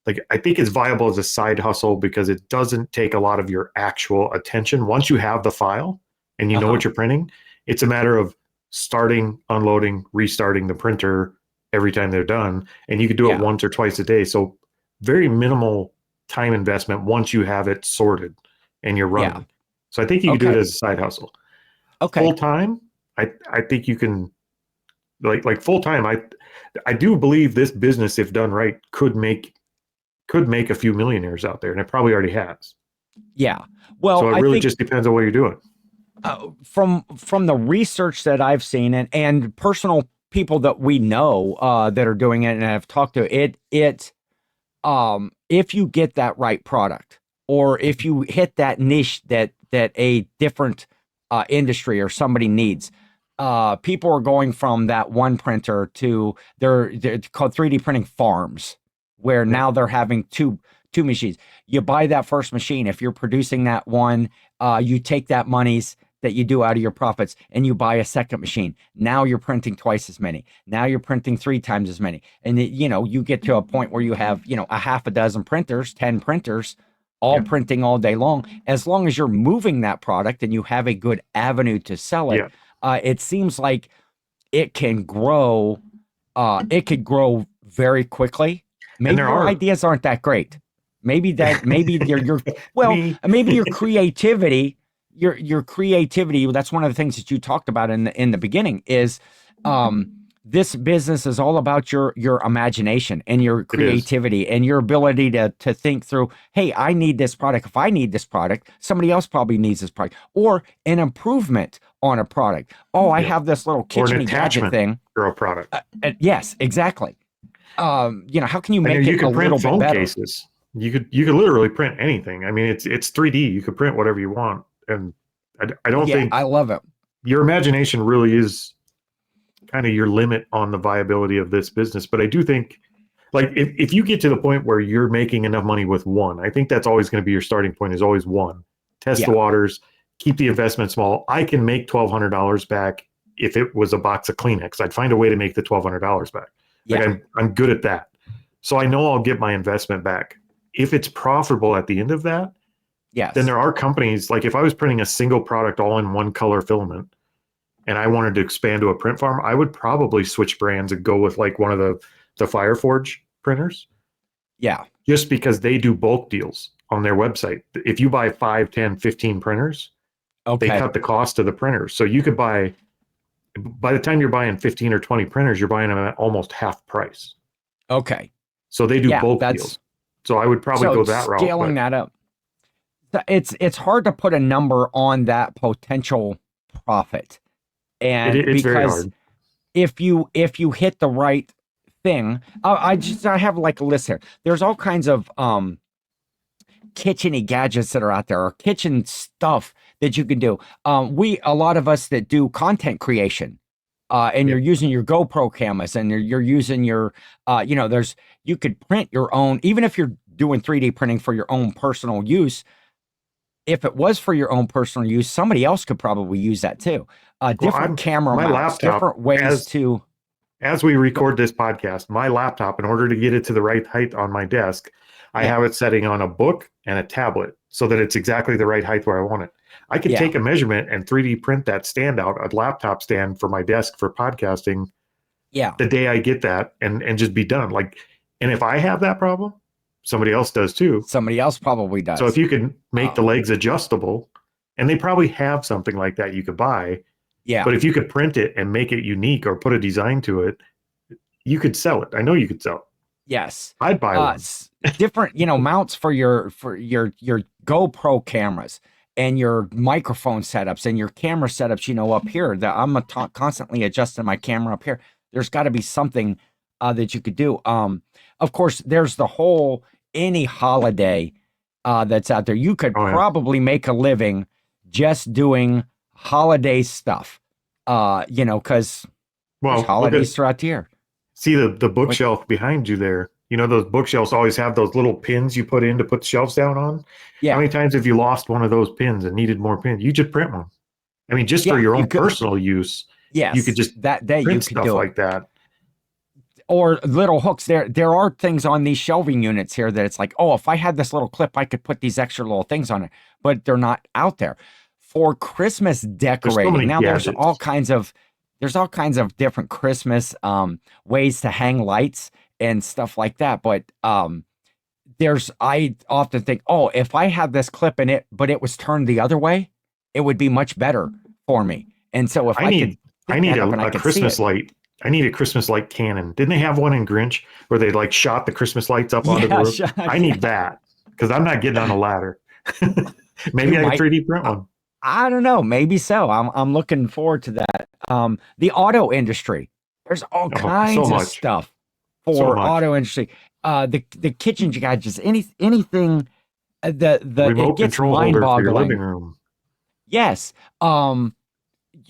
Like, I think it's viable as a side hustle because it doesn't take a lot of your actual attention. Once you have the file and you know what you're printing, it's a matter of starting, unloading, restarting the printer every time they're done, and you could do it once or twice a day. So very minimal time investment once you have it sorted and you're running. So I think you can do it as a side hustle. Full time, I think you can, like full time. I do believe this business, if done right, could make a few millionaires out there, and it probably already has. Yeah. Well, so it really just depends on what you're doing. From the research that I've seen and personal people that we know that are doing it and have talked to it, if you get that right product, or if you hit that niche that a different industry or somebody needs, people are going from that one printer to they're called 3D printing farms, where now they're having two machines. You buy that first machine. If you're producing that one, you take that monies that you do out of your profits and you buy a second machine. Now you're printing twice as many. Now you're printing 3 times as many. And you get to a point where you have, a half a dozen printers, 10 printers, all printing all day long. As long as you're moving that product and you have a good avenue to sell it, it seems like it can grow. It could grow very quickly. Maybe your ideas aren't that great. Maybe your maybe your creativity. Your creativity, that's one of the things that you talked about in the beginning, is this business is all about your imagination and your creativity and your ability to think through, hey, I need this product. If I need this product, somebody else probably needs this product, or an improvement on a product. I have this little kitchen gadget thing for a product. Yes, exactly. How can you make it a little bit better? Cases. You could literally print anything. I mean, it's 3D. You could print whatever you want. And I don't think I love it. Your imagination really is kind of your limit on the viability of this business. But I do think, like, if you get to the point where you're making enough money with one, I think that's always going to be your starting point, is always one. Test the waters, keep the investment small. I can make $1,200 back if it was a box of Kleenex. I'd find a way to make the $1,200 back. Like, I'm good at that. So I know I'll get my investment back. If it's profitable at the end of that, then there are companies, like if I was printing a single product all in one color filament and I wanted to expand to a print farm, I would probably switch brands and go with like one of the Fireforge printers. Yeah. Just because they do bulk deals on their website. If you buy 5, 10, 15 printers, they cut the cost of the printers. So you could by the time you're buying 15 or 20 printers, you're buying them at almost half price. Okay. So they do bulk deals. So I would probably go that route. Scaling that up. It's hard to put a number on that potential profit, and it's very hard. if you hit the right thing, I have like a list here. There's all kinds of kitchen-y gadgets that are out there, or kitchen stuff that you can do. A lot of us that do content creation, and you're using your GoPro cameras, and you're using your you could print your own, even if you're doing 3D printing for your own personal use. If it was for your own personal use, somebody else could probably use that too. Different camera mounts, different ways to. As we record this podcast, my laptop, in order to get it to the right height on my desk, I have it setting on a book and a tablet so that it's exactly the right height where I want it. I could take a measurement and 3D print that stand out, a laptop stand for my desk for podcasting. The day I get that and just be done. Like, and if I have that problem, somebody else does too. Somebody else probably does. So if you can make the legs adjustable, and they probably have something like that you could buy. Yeah. But if you could print it and make it unique or put a design to it, you could sell it. I know you could sell it. Yes. I'd buy one. Different, mounts for your GoPro cameras and your microphone setups and your camera setups, up here that I'm constantly adjusting my camera up here. There's got to be something that you could do. Of course, there's the whole any holiday that's out there. You could probably make a living just doing holiday stuff. Because there's holidays throughout the year. See the bookshelf behind you there. Those bookshelves always have those little pins you put in to put the shelves down on. Yeah. How many times have you lost one of those pins and needed more pins? You just print one. I mean, just for your own personal use. Yes. You could just print you could stuff do like that. Or little hooks. There are things on these shelving units here that it's like, oh, if I had this little clip, I could put these extra little things on it, but they're not out there. For Christmas decorating, now there's all kinds of different Christmas ways to hang lights and stuff like that. But I often think, oh, if I had this clip in it, but it was turned the other way, it would be much better for me. And so if I need a Christmas light. I need a Christmas light cannon. Didn't they have one in Grinch where they like shot the Christmas lights up onto the roof? I need that because I'm not getting on a ladder. Maybe I can 3D print one. I don't know. Maybe so. I'm looking forward to that. The auto industry. There's all kinds of stuff for auto industry. The kitchen gadgets, anything. The remote it gets control holder for your mind-boggling. living room. Yes.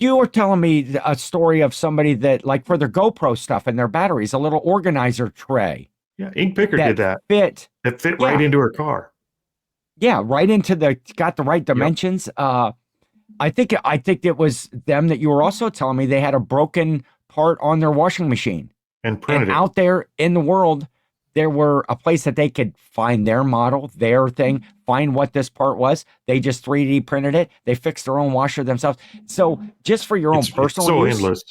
You were telling me a story of somebody that, like, for their GoPro stuff and their batteries, a little organizer tray. Yeah, Ink Picker did that. That fit right into her car. Yeah, right into got the right dimensions. Yep. I think it was them that you were also telling me they had a broken part on their washing machine. And printed it. Out there in the world, there were a place that they could find their model, their thing, find what this part was. They just 3D printed it. They fixed their own washer themselves. So just for your own personal use, endless.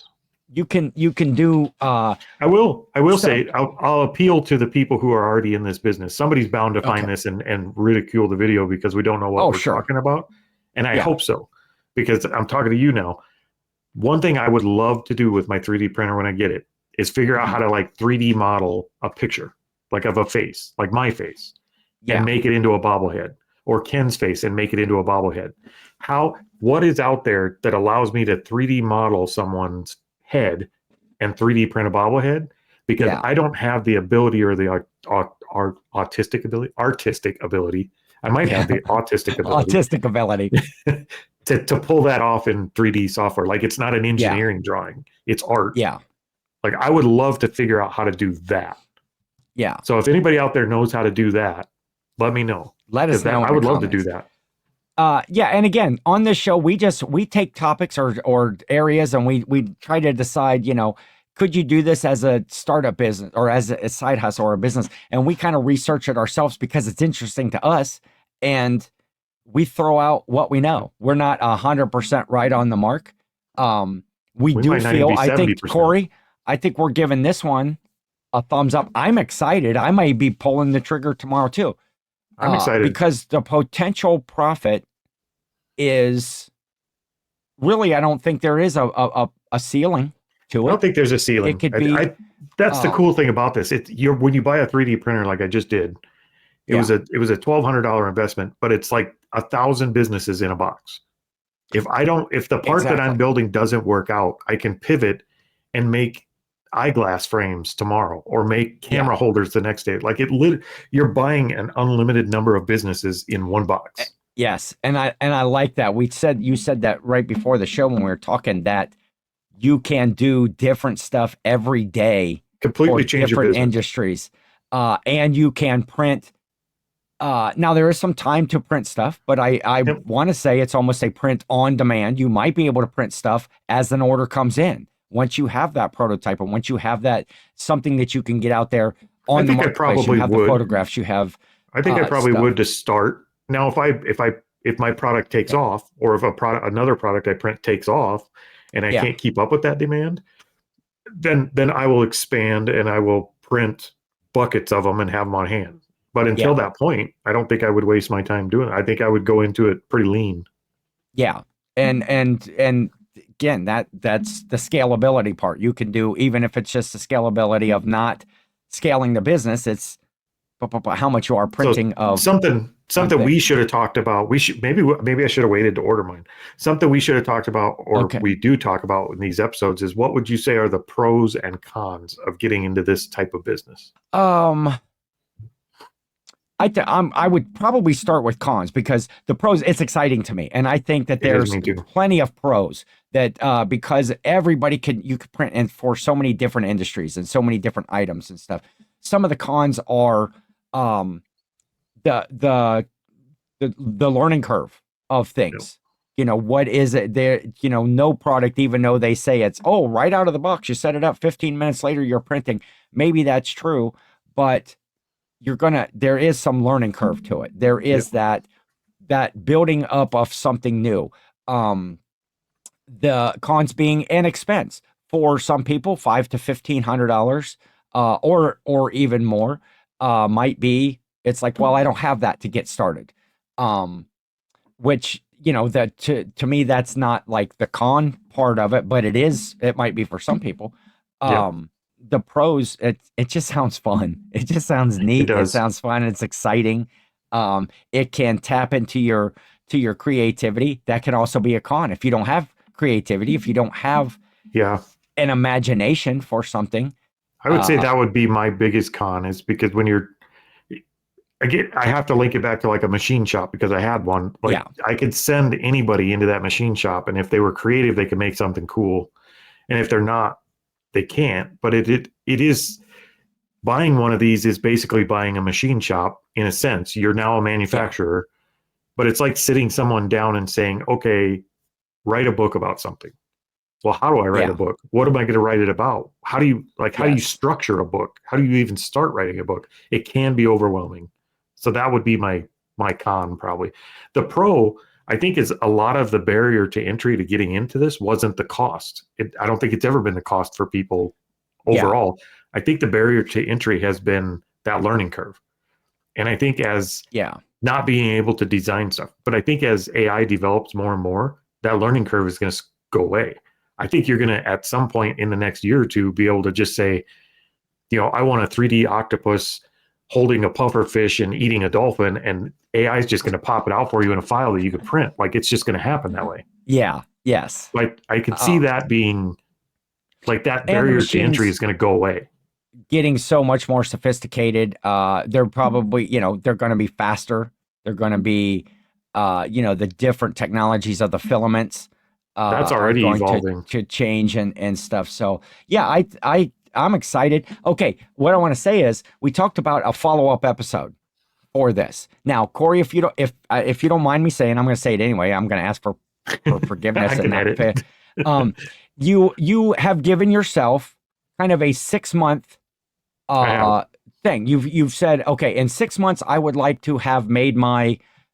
You can do. I will say I'll appeal to the people who are already in this business. Somebody's bound to find this and ridicule the video because we don't know what we're talking about. And I hope so, because I'm talking to you now. One thing I would love to do with my 3D printer when I get it is figure out how to like 3D model a picture. Like of a face, like my face, and make it into a bobblehead, or Ken's face and make it into a bobblehead. What is out there that allows me to 3D model someone's head and 3D print a bobblehead? Because I don't have the ability or the artistic ability. I might have the autistic ability. to pull that off in 3D software. Like, it's not an engineering drawing, it's art. Yeah. Like, I would love to figure out how to do that. Yeah. So if anybody out there knows how to do that, let me know. Let us know. I would love to do that. And again, on this show, we take topics or areas and we try to decide, could you do this as a startup business or as a side hustle or a business? And we kind of research it ourselves because it's interesting to us, and we throw out what we know. We're not 100% right on the mark. We do feel, I think, Cory, we're giving this one a thumbs up. I'm excited. I may be pulling the trigger tomorrow too. I'm excited because the potential profit is really, I don't think there is a ceiling to it. I don't think there's a ceiling. It could be. That's the cool thing about this. When you buy a 3D printer like I just did, it was a $1,200 investment, but it's like 1,000 businesses in a box. If the part that I'm building doesn't work out, I can pivot and make eyeglass frames tomorrow or make camera holders the next day. Like, you're buying an unlimited number of businesses in one box. Yes. And I like that. You said that right before the show when we were talking, that you can do different stuff every day, completely change different industries. And you can print. Now there is some time to print stuff, but I want to say it's almost a print on demand. You might be able to print stuff as an order comes in. Once you have that prototype, and once you have that something that you can get out there on the marketplace, you have the photographs, you have. I think I probably would to start. Now, if my product takes off, or if another product I print takes off, and I can't keep up with that demand, then I will expand and I will print buckets of them and have them on hand. But until that point, I don't think I would waste my time doing it. I think I would go into it pretty lean. Yeah, and again, that's the scalability part. You can do, even if it's just the scalability of not scaling the business. It's how much you are printing of something we should have talked about. Maybe I should have waited to order mine. Something we should have talked about, or we do talk about in these episodes, is what would you say are the pros and cons of getting into this type of business? I would probably start with cons, because the pros, it's exciting to me. And I think that there's plenty of pros that, because you could print in for so many different industries and so many different items and stuff. Some of the cons are, the learning curve of things. What is it there? No product, even though they say it's, right out of the box, you set it up 15 minutes later, you're printing. Maybe that's true, but there is some learning curve to it. There is that building up of something new. The cons being an expense for some people, $500 to $1,500, or even more, might be. It's like, well, I don't have that to get started. Which, that to me, that's not like the con part of it, but it might be for some people. The pros, it just sounds fun. It just sounds neat. It sounds fun. It's exciting. It can tap into your creativity. That can also be a con. If you don't have creativity, if you don't have an imagination for something. I would say that would be my biggest con, is because when I have to link it back to like a machine shop, because I had one. I could send anybody into that machine shop, and if they were creative, they could make something cool. And if they're not, they can't. But it is, buying one of these is basically buying a machine shop in a sense. You're now a manufacturer, but it's like sitting someone down and saying, okay, write a book about something. Well, how do I write a book? What am I going to write it about? How do you structure a book? How do you even start writing a book? It can be overwhelming. So that would be my con, probably. The pro, I think, is a lot of the barrier to entry to getting into this wasn't the cost. I don't think it's ever been the cost for people overall. I think the barrier to entry has been that learning curve. And I think not being able to design stuff, but I think as AI develops more and more, that learning curve is going to go away. I think you're going to, at some point in the next year or two, be able to just say, I want a 3D octopus holding a puffer fish and eating a dolphin, and AI is just going to pop it out for you in a file that you could print. Like, it's just going to happen that way. Yeah. Yes. Like, I could see that being like, that barrier to entry is going to go away. Getting so much more sophisticated. They're probably, they're going to be faster. They're going to be, the different technologies of the filaments. That's already evolving to change and stuff. So yeah, I'm excited. Okay, what I want to say is, we talked about a follow-up episode for this. Now, Cory, if you don't mind me saying, I'm going to say it anyway. I'm going to ask for forgiveness. You have given yourself kind of a 6-month thing. You've said, okay, in 6 months, I would like to have made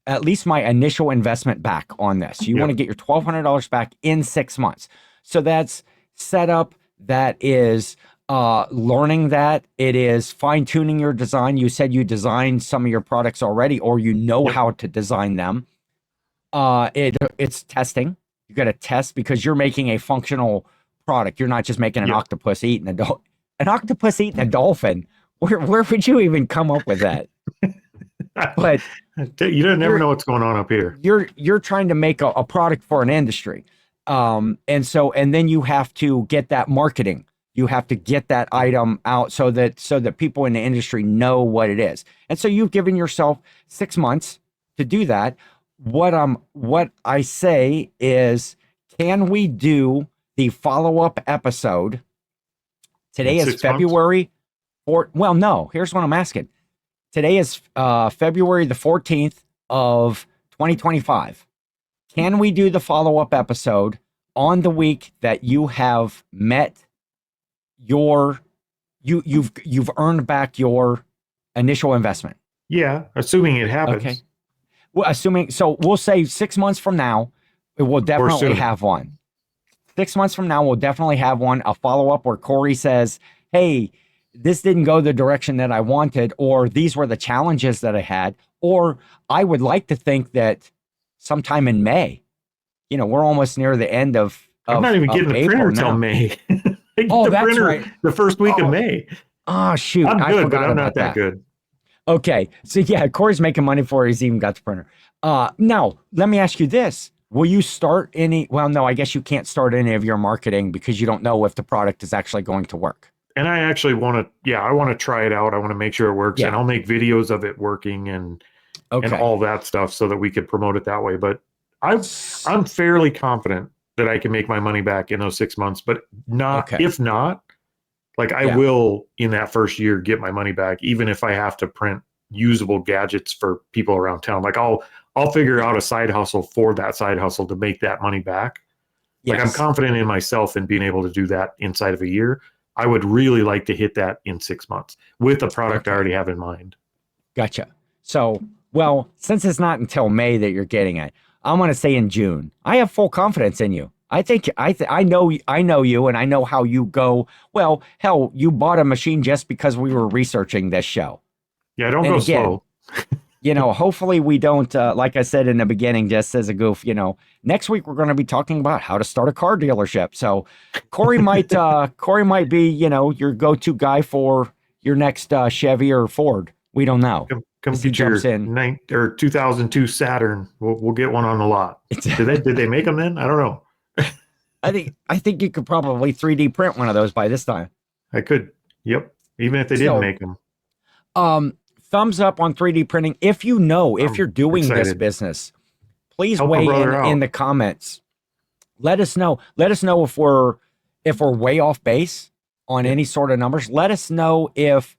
at least my initial investment back on this. You want to get your $1,200 back in 6 months. So that's setup. That is learning that. It is fine-tuning your design. You said you designed some of your products already, or how to design them. It's testing. You got to test, because you're making a functional product. You're not just making an octopus eating an octopus eating a dolphin. Where would you even come up with that? But you never know what's going on up here. You're trying to make a product for an industry. And then you have to get that marketing. You have to get that item out so that people in the industry know what it is. And so you've given yourself 6 months to do that. What I say is, can we do the follow-up episode? Today is February 4th. Well, no, here's what I'm asking. Today is February the 14th of 2025. Can we do the follow-up episode on the week that you have met you've earned back your initial investment? Yeah, assuming it happens. Okay. Well, so we'll say 6 months from now, we'll definitely have one. 6 months from now, we'll definitely have one, a follow-up where Cory says, hey, this didn't go the direction that I wanted, or these were the challenges that I had, or I would like to think that sometime in May, we're almost near the end of I'm not even getting the printer until May. That's right. The first week of May. Oh, shoot. I'm I good, but forgot I'm about not that that. good. Okay. So yeah, Corey's making money for it. He's even got the printer. Now let me ask you this. Will you start any, well, no, I guess you can't start any of your marketing because you don't know if the product is actually going to work. And I actually want to, yeah, I want to try it out. I want to make sure it works, and Yeah. I'll make videos of it working and Okay. all that stuff so that we could promote it that way. But I'm fairly confident that I can make my money back in those 6 months, but not, Okay. if not, like I Yeah. will in that first year get my money back, even if I have to print usable gadgets for people around town. Like I'll figure out a side hustle for that side hustle to make that money back. Like I'm Yes. confident in myself in being able to do that inside of a year. I would really like to hit that in 6 months with a product I Okay. already have in mind. Gotcha. So, well, since it's not until May that you're getting it, I'm going to say in June. I have full confidence in you. I know you and I know how you go. Well, hell, you bought a machine just because we were researching this show. Yeah, don't And go again, slow. hopefully we don't, like I said in the beginning, just as a goof, next week we're going to be talking about how to start a car dealership. So Corey might be, your go-to guy for your next Chevy or Ford. We don't know Come as he get jumps your in. 2002 Saturn. We'll get one on the lot. Did they make them then? I don't know. I think you could probably 3D print one of those by this time. I could. Yep. Even if they didn't So, make them. thumbs up on 3D printing. If if I'm you're doing this excited. business, please Help a weigh brother in out. the comments. Let us know. Let us know if we're way off base on Yeah. any sort of numbers. Let us know if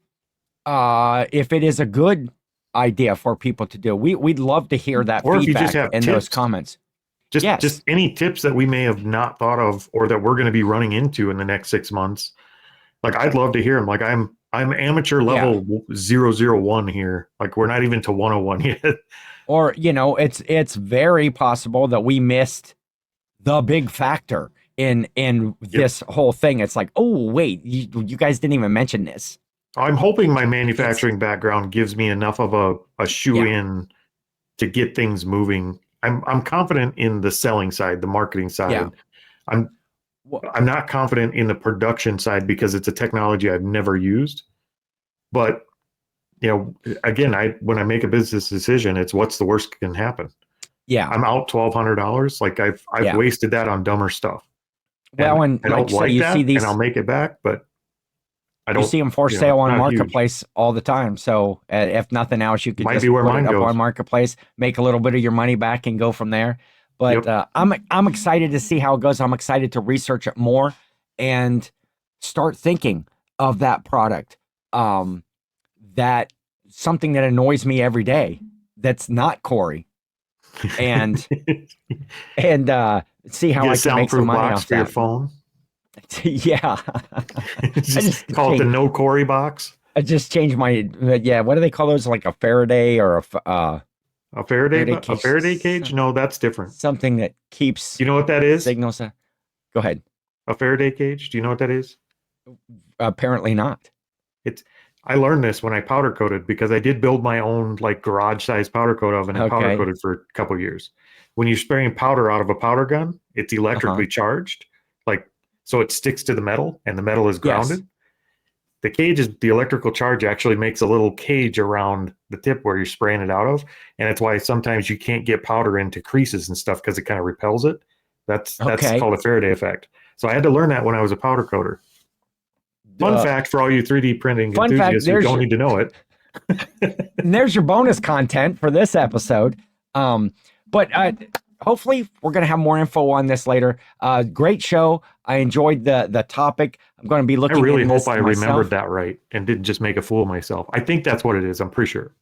it is a good idea for people to do. We'd love to hear that Or if you just feedback have in those tips. comments. Just Yes. any tips that we may have not thought of or that we're going to be running into in the next 6 months. Like I'd love to hear them. Like I'm amateur Yeah. level 001 here. Like we're not even to 101 yet. Or, it's very possible that we missed the big factor in Yep. this whole thing. It's like, oh wait, you guys didn't even mention this. I'm hoping my It's manufacturing background gives me enough of a shoe yeah, in to get things moving. I'm confident in the selling side, the marketing yeah. side. I'm Well, I'm not confident in the production side because it's a technology I've never used. But again, when I make a business decision, it's what's the worst that can happen. yeah, I'm out $1,200. Like I've yeah. wasted that on dumber stuff, and Well, and I like don't you say, like that, and I'll make it back, but I you don't. see them for sale It's on not huge. Marketplace all the time. So if nothing else, you could Might just be where put it mine up on goes. Marketplace, make a little bit of your money back, and go from there. But Yep. I'm excited to see how it goes. I'm excited to research it more and start thinking of that product. That something that annoys me every day. That's not Corey, and and see how Get a I can make some soundproof money box off for your that. phone. Yeah, I Just just call it the No Cory box. I just changed my yeah. What do they call those? Like a Faraday or Faraday A cage? Faraday cage? No, that's different. Something that keeps You know what that is? signals. Go ahead. A Faraday cage? Do you know what that is? Apparently not. It's I learned this when I powder coated because I did build my own like garage size powder coat oven and powder Okay. coated for a couple years. When you're spraying powder out of a powder gun, it's Uh-huh. electrically charged, like so it sticks to the metal and the metal is Yes. grounded. The electrical charge actually makes a little cage around the tip where you're spraying it out of, and it's why sometimes you can't get powder into creases and stuff because it kind of repels it. That's Okay. called a Faraday effect. So I had to learn that when I was a powder coater. Fun fact for all you 3D printing Fun fact. enthusiasts who don't need to know it. There's your bonus content for this episode. But hopefully we're going to have more info on this later. Great show. I enjoyed the topic. I'm going to be I looking really into this hope I myself. remembered that right and didn't just make a fool of myself. I think that's what it is. I'm pretty sure.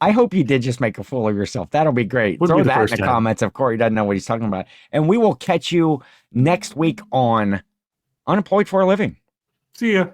I hope you did just make a fool of yourself. That'll be great. Would be Throw the that in first the time. comments if Corey doesn't know what he's talking about. And we will catch you next week on Unemployed for a Living. See ya.